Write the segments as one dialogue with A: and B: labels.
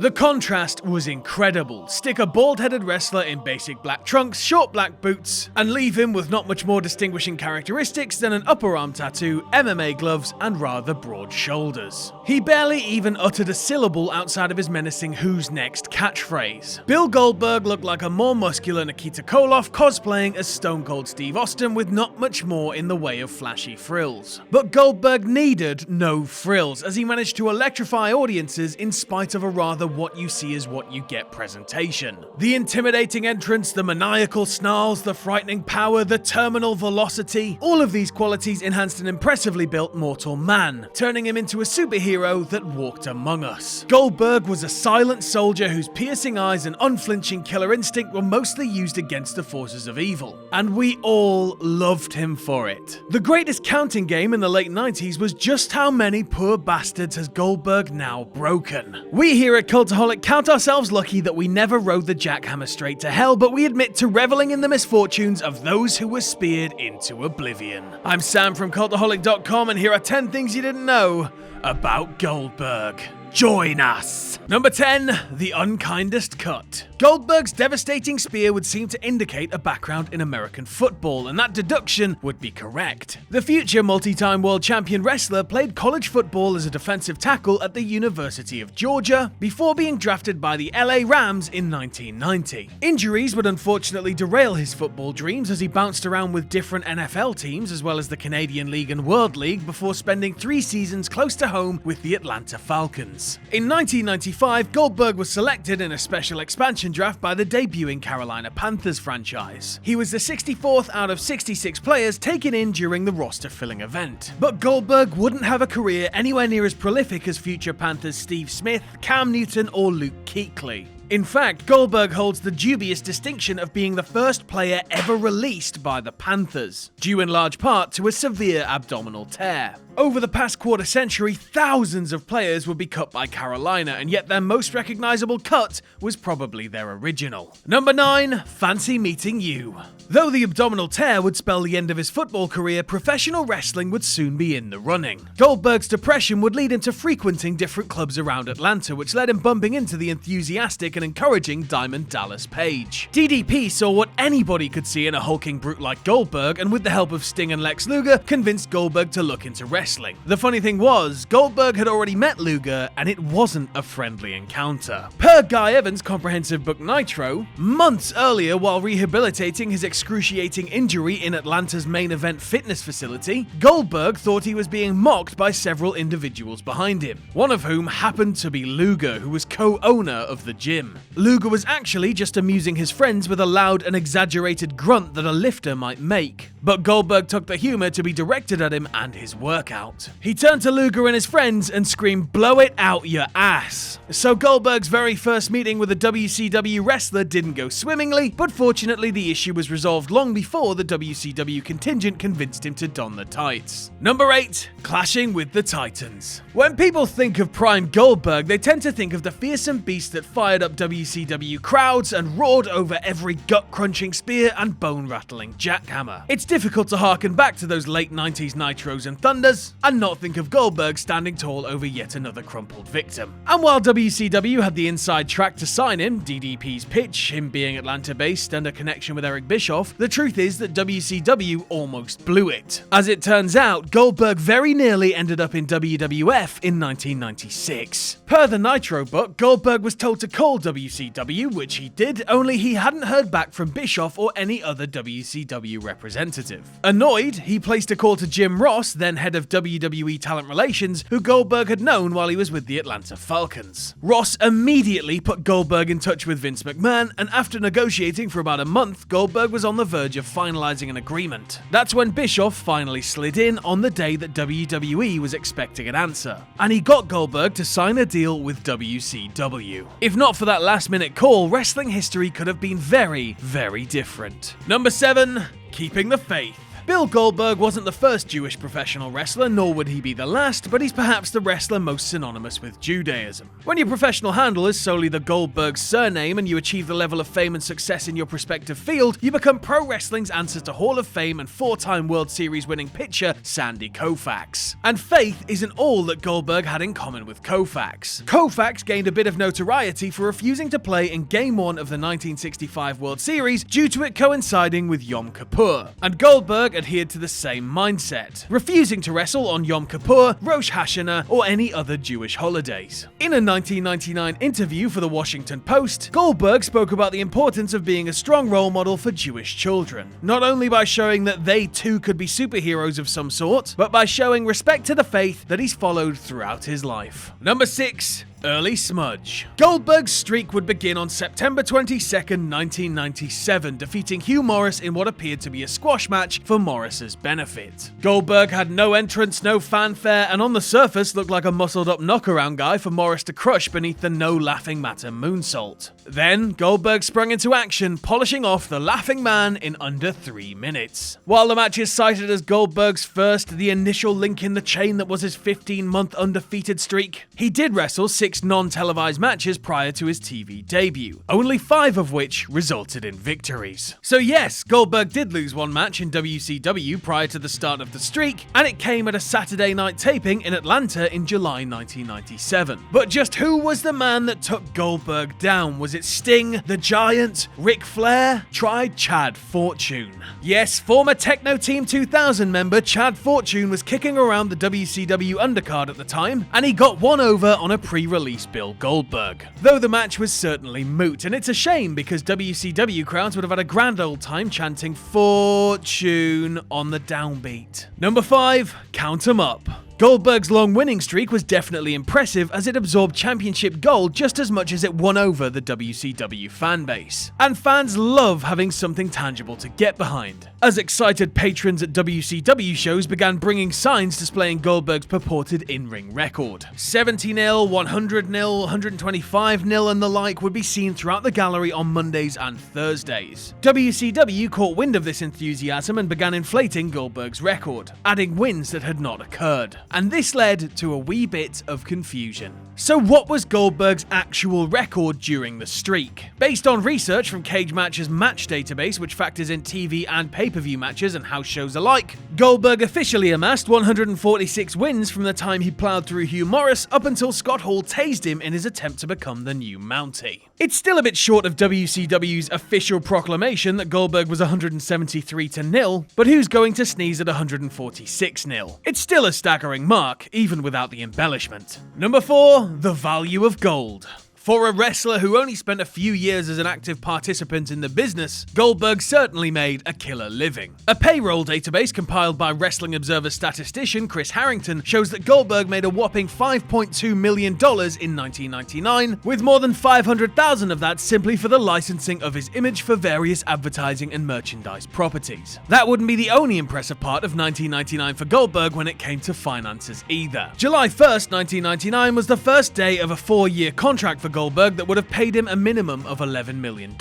A: The contrast was incredible. Stick a bald-headed wrestler in basic black trunks, short black boots, and leave him with not much more distinguishing characteristics than an upper arm tattoo, MMA gloves, and rather broad shoulders. He barely even uttered a syllable outside of his menacing "Who's Next" catchphrase. Bill Goldberg looked like a more muscular Nikita Koloff cosplaying as Stone Cold Steve Austin with not much more in the way of flashy frills. But Goldberg needed no frills, as he managed to electrify audiences in spite of a rather what you see is what you get presentation. The intimidating entrance, the maniacal snarls, the frightening power, the terminal velocity, all of these qualities enhanced an impressively built mortal man, turning him into a superhero that walked among us. Goldberg was a silent soldier whose piercing eyes and unflinching killer instinct were mostly used against the forces of evil, and we all loved him for it. The greatest counting game in the late 90s was just how many poor bastards has Goldberg now broken. We here at Cultaholic count ourselves lucky that we never rode the jackhammer straight to hell, but we admit to reveling in the misfortunes of those who were speared into oblivion. I'm Sam from Cultaholic.com, and here are 10 things you didn't know about Goldberg. Join us! Number 10. The Unkindest Cut. Goldberg's devastating spear would seem to indicate a background in American football, and that deduction would be correct. The future multi-time world champion wrestler played college football as a defensive tackle at the University of Georgia before being drafted by the LA Rams in 1990. Injuries would unfortunately derail his football dreams as he bounced around with different NFL teams as well as the Canadian League and World League before spending 3 seasons close to home with the Atlanta Falcons. In 1995, Goldberg was selected in a special expansion draft by the debuting Carolina Panthers franchise. He was the 64th out of 66 players taken in during the roster-filling event. But Goldberg wouldn't have a career anywhere near as prolific as future Panthers Steve Smith, Cam Newton, or Luke Kuechly. In fact, Goldberg holds the dubious distinction of being the first player ever released by the Panthers, due in large part to a severe abdominal tear. Over the past quarter century, thousands of players would be cut by Carolina, and yet their most recognizable cut was probably their original. Number 9. Fancy meeting you. Though the abdominal tear would spell the end of his football career, professional wrestling would soon be in the running. Goldberg's depression would lead him to frequenting different clubs around Atlanta, which led him bumping into the enthusiastic and encouraging Diamond Dallas Page. DDP saw what anybody could see in a hulking brute like Goldberg, and with the help of Sting and Lex Luger, convinced Goldberg to look into wrestling. The funny thing was, Goldberg had already met Luger, and it wasn't a friendly encounter. Per Guy Evans' comprehensive book Nitro, months earlier while rehabilitating his excruciating injury in Atlanta's main event fitness facility, Goldberg thought he was being mocked by several individuals behind him, one of whom happened to be Luger, who was co-owner of the gym. Luger was actually just amusing his friends with a loud and exaggerated grunt that a lifter might make, but Goldberg took the humor to be directed at him and his workout. He turned to Luger and his friends and screamed, "Blow it out your ass." So Goldberg's very first meeting with a WCW wrestler didn't go swimmingly, but fortunately the issue was resolved long before the WCW contingent convinced him to don the tights. Number 8. Clashing with the Titans. When people think of prime Goldberg, they tend to think of the fearsome beast that fired up WCW crowds and roared over every gut-crunching spear and bone-rattling jackhammer. It's difficult to harken back to those late 90s Nitros and Thunders and not think of Goldberg standing tall over yet another crumpled victim. And while WCW had the inside track to sign him, DDP's pitch, him being Atlanta-based and a connection with Eric Bischoff, the truth is that WCW almost blew it. As it turns out, Goldberg very nearly ended up in WWF in 1996. Per the Nitro book, Goldberg was told to call WCW, which he did, only he hadn't heard back from Bischoff or any other WCW representative. Annoyed, he placed a call to Jim Ross, then head of WWE Talent Relations, who Goldberg had known while he was with the Atlanta Falcons. Ross immediately put Goldberg in touch with Vince McMahon, and after negotiating for about a month, Goldberg was on the verge of finalizing an agreement. That's when Bischoff finally slid in on the day that WWE was expecting an answer, and he got Goldberg to sign a deal with WCW. If not for that last-minute call, wrestling history could have been very, very different. Number 7. Keeping the faith. Bill Goldberg wasn't the first Jewish professional wrestler, nor would he be the last, but he's perhaps the wrestler most synonymous with Judaism. When your professional handle is solely the Goldberg surname and you achieve the level of fame and success in your respective field, you become pro wrestling's answer to Hall of Fame and 4-time World Series winning pitcher Sandy Koufax. And faith isn't all that Goldberg had in common with Koufax. Koufax gained a bit of notoriety for refusing to play in Game 1 of the 1965 World Series due to it coinciding with Yom Kippur, and Goldberg adhered to the same mindset, refusing to wrestle on Yom Kippur, Rosh Hashanah, or any other Jewish holidays. In a 1999 interview for the Washington Post, Goldberg spoke about the importance of being a strong role model for Jewish children, not only by showing that they too could be superheroes of some sort, but by showing respect to the faith that he's followed throughout his life. Number 6. Early Smudge. Goldberg's streak would begin on September 22, 1997, defeating Hugh Morris in what appeared to be a squash match for Morris's benefit. Goldberg had no entrance, no fanfare, and on the surface looked like a muscled-up knockaround guy for Morris to crush beneath the no laughing matter moonsault. Then, Goldberg sprung into action, polishing off the Laughing Man in under 3 minutes. While the match is cited as Goldberg's first, the initial link in the chain that was his 15-month undefeated streak, he did wrestle 6 non-televised matches prior to his TV debut, only 5 of which resulted in victories. So yes, Goldberg did lose one match in WCW prior to the start of the streak, and it came at a Saturday night taping in Atlanta in July 1997. But just who was the man that took Goldberg down? Was it Sting, the Giant, Ric Flair? Try Chad Fortune. Yes, former Techno Team 2000 member Chad Fortune was kicking around the WCW undercard at the time, and he got one over on a pre-release Bill Goldberg. Though the match was certainly moot, and it's a shame because WCW crowds would have had a grand old time chanting Fortune on the downbeat. Number 5, Count 'em Up. Goldberg's long winning streak was definitely impressive as it absorbed championship gold just as much as it won over the WCW fanbase. And fans love having something tangible to get behind, as excited patrons at WCW shows began bringing signs displaying Goldberg's purported in-ring record. 70-0, 100-0, 125-0 and the like would be seen throughout the gallery on Mondays and Thursdays. WCW caught wind of this enthusiasm and began inflating Goldberg's record, adding wins that had not occurred. And this led to a wee bit of confusion. So what was Goldberg's actual record during the streak? Based on research from Cage Match's match database, which factors in TV and pay-per-view matches and house shows alike, Goldberg officially amassed 146 wins from the time he plowed through Hugh Morris up until Scott Hall tased him in his attempt to become the new Mountie. It's still a bit short of WCW's official proclamation that Goldberg was 173-0, but who's going to sneeze at 146-0? It's still a staggering mark, even without the embellishment. Number 4, the value of gold. For a wrestler who only spent a few years as an active participant in the business, Goldberg certainly made a killer living. A payroll database compiled by Wrestling Observer statistician Chris Harrington shows that Goldberg made a whopping $5.2 million in 1999, with more than $500,000 of that simply for the licensing of his image for various advertising and merchandise properties. That wouldn't be the only impressive part of 1999 for Goldberg when it came to finances either. July 1st, 1999 was the first day of a 4-year contract for Goldberg that would have paid him a minimum of $11 million.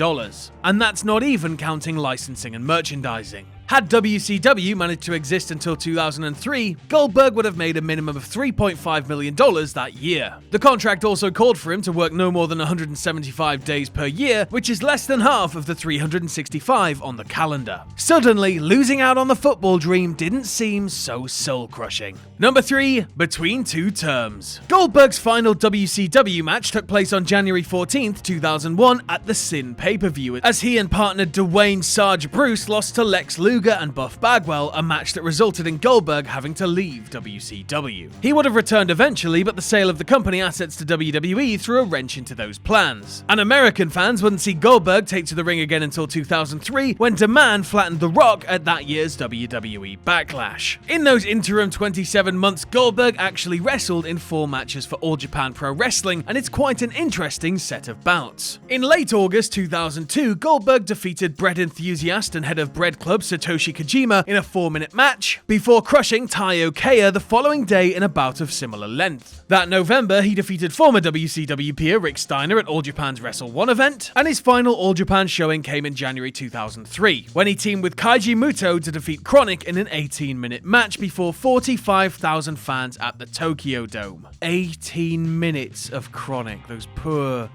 A: And that's not even counting licensing and merchandising. Had WCW managed to exist until 2003, Goldberg would have made a minimum of $3.5 million that year. The contract also called for him to work no more than 175 days per year, which is less than half of the 365 on the calendar. Suddenly, losing out on the football dream didn't seem so soul-crushing. Number 3, between two terms. Goldberg's final WCW match took place on January 14th, 2001 at the Sin pay-per-view, as he and partner Dwayne Sarge Bruce lost to Lex Luger and Buff Bagwell, a match that resulted in Goldberg having to leave WCW. He would have returned eventually, but the sale of the company assets to WWE threw a wrench into those plans. And American fans wouldn't see Goldberg take to the ring again until 2003, when Demand flattened The Rock at that year's WWE Backlash. In those interim 27 months, Goldberg actually wrestled in 4 matches for All Japan Pro Wrestling, and it's quite an interesting set of bouts. In late August 2002, Goldberg defeated bread enthusiast and head of Bread Club Satoshi Satoshi Kojima in a 4-minute match, before crushing Taiyo Kea the following day in a bout of similar length. That November, he defeated former WCW peer Rick Steiner at All Japan's Wrestle 1 event, and his final All Japan showing came in January 2003, when he teamed with Kaiji Muto to defeat Chronic in an 18-minute match before 45,000 fans at the Tokyo Dome. 18 minutes of Chronic, those poor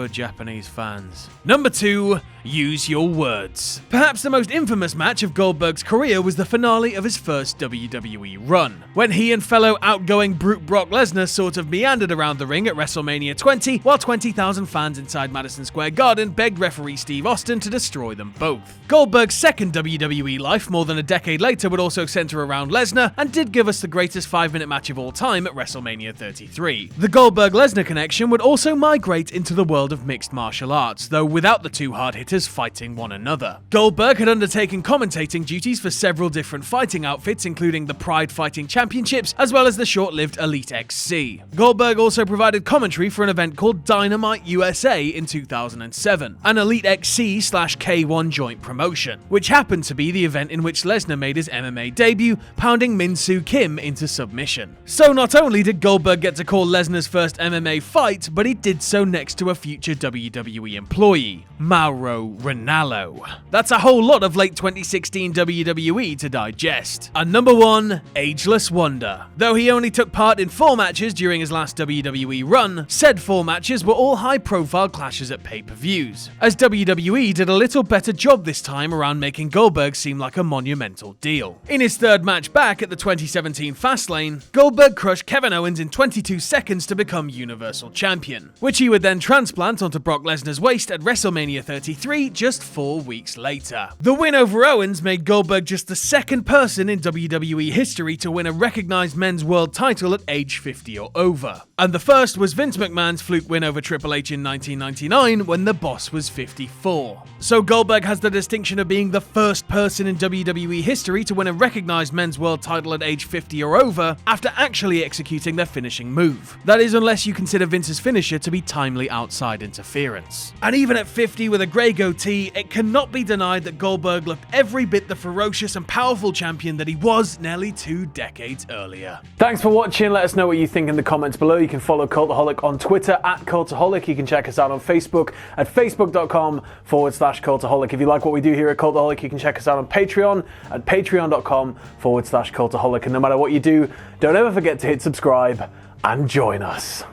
A: Japanese fans. Number 2, use your words. Perhaps the most infamous match of Goldberg's career was the finale of his first WWE run, when he and fellow outgoing brute Brock Lesnar sort of meandered around the ring at WrestleMania 20, while 20,000 fans inside Madison Square Garden begged referee Steve Austin to destroy them both. Goldberg's second WWE life, more than a decade later, would also center around Lesnar, and did give us the greatest 5-minute match of all time at WrestleMania 33. The Goldberg-Lesnar connection would also migrate into the world of mixed martial arts, though without the two hard-hitters fighting one another. Goldberg had undertaken commentating duties for several different fighting outfits, including the Pride Fighting Championships, as well as the short-lived Elite XC. Goldberg also provided commentary for an event called Dynamite USA in 2007, an Elite XC/K1 joint promotion, which happened to be the event in which Lesnar made his MMA debut, pounding Min Soo Kim into submission. So not only did Goldberg get to call Lesnar's first MMA fight, but he did so next to a future WWE employee, Mauro Ranallo. That's a whole lot of late 2016 WWE to digest. And number 1, Ageless Wonder. Though he only took part in 4 matches during his last WWE run, said 4 matches were all high-profile clashes at pay-per-views, as WWE did a little better job this time around making Goldberg seem like a monumental deal. In his 3rd match back at the 2017 Fastlane, Goldberg crushed Kevin Owens in 22 seconds to become Universal Champion, which he would then transplant onto Brock Lesnar's waist at WrestleMania 33 just 4 weeks later. The win over Owens made Goldberg just the 2nd person in WWE history to win a recognized men's world title at age 50 or over. And the first was Vince McMahon's fluke win over Triple H in 1999 when the boss was 54. So Goldberg has the distinction of being the first person in WWE history to win a recognized men's world title at age 50 or over after actually executing their finishing move. That is, unless you consider Vince's finisher to be timely outside interference. And even at 50 with a grey goatee, it cannot be denied that Goldberg looked every bit the ferocious and powerful champion that he was nearly 2 decades earlier. Thanks for watching. Let us know what you think in the comments below. You can follow Cultaholic on Twitter at Cultaholic. You can check us out on Facebook at facebook.com/Cultaholic. If you like what we do here at Cultaholic, you can check us out on Patreon at patreon.com/Cultaholic. And no matter what you do, don't ever forget to hit subscribe and join us.